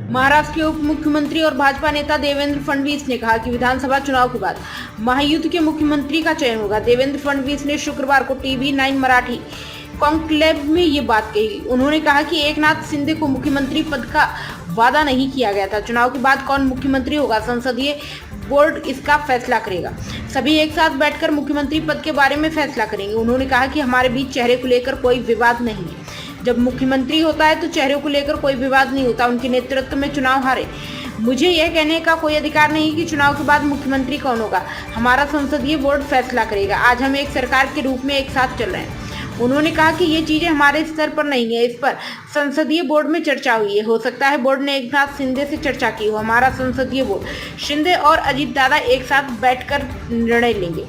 महाराष्ट्र के उप मुख्यमंत्री और भाजपा नेता देवेंद्र फडणवीस ने कहा कि विधानसभा चुनाव के बाद महायुद्ध के मुख्यमंत्री का चयन होगा। देवेंद्र फडणवीस ने शुक्रवार को टीवी 9 मराठी कॉन्क्लेव में ये बात कही। उन्होंने कहा कि एकनाथ शिंदे को मुख्यमंत्री पद का वादा नहीं किया गया था। चुनाव के बाद कौन मुख्यमंत्री होगा, संसदीय बोर्ड इसका फैसला करेगा। सभी एक साथ बैठकर मुख्यमंत्री पद के बारे में फैसला करेंगे। उन्होंने कहा कि हमारे बीच चेहरे को लेकर कोई विवाद नहीं है। जब मुख्यमंत्री होता है तो चेहरे को लेकर कोई विवाद नहीं होता। उनके नेतृत्व में चुनाव हारे। मुझे यह कहने का कोई अधिकार नहीं कि चुनाव के बाद मुख्यमंत्री कौन होगा, हमारा संसदीय बोर्ड फैसला करेगा। आज हम एक सरकार के रूप में एक साथ चल रहे हैं। उन्होंने कहा कि ये चीजें हमारे स्तर पर नहीं है, इस पर संसदीय बोर्ड में चर्चा हुई है। हो सकता है बोर्ड ने एकनाथ शिंदे से चर्चा की हो। हमारा संसदीय बोर्ड शिंदे और अजीत दादा एक साथ बैठकर निर्णय लेंगे।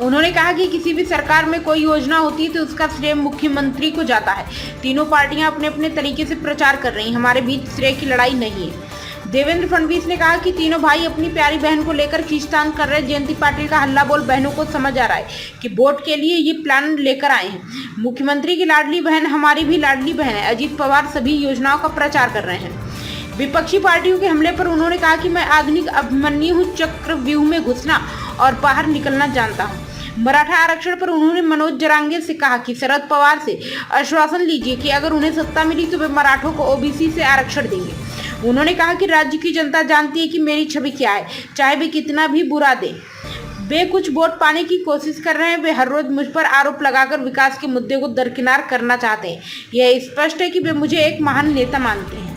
उन्होंने कहा कि किसी भी सरकार में कोई योजना होती है तो उसका श्रेय मुख्यमंत्री को जाता है। तीनों पार्टियां अपने अपने तरीके से प्रचार कर रही हैं। हमारे बीच श्रेय की लड़ाई नहीं है। देवेंद्र फडणवीस ने कहा कि तीनों भाई अपनी प्यारी बहन को लेकर खींचतान कर रहे। जयंती पाटिल का हल्ला बोल बहनों को समझ आ रहा है कि वोट के लिए ये प्लान लेकर आए हैं। मुख्यमंत्री की लाडली बहन हमारी भी लाडली बहन है। अजीत पवार सभी योजनाओं का प्रचार कर रहे हैं। विपक्षी पार्टियों के हमले पर उन्होंने कहा कि मैं आधुनिक अभिमन्यु चक्रव्यूह में घुसना और बाहर निकलना जानता हूँ। मराठा आरक्षण पर उन्होंने मनोज जरांगे से कहा कि शरद पवार से आश्वासन लीजिए कि अगर उन्हें सत्ता मिली तो वे मराठों को ओबीसी से आरक्षण देंगे। उन्होंने कहा कि राज्य की जनता जानती है कि मेरी छवि क्या है, चाहे वे कितना भी बुरा दें। वे कुछ वोट पाने की कोशिश कर रहे हैं। वे हर रोज मुझ पर आरोप लगाकर विकास के मुद्दे को दरकिनार करना चाहते हैं। यह स्पष्ट है कि वे मुझे एक महान नेता मानते हैं।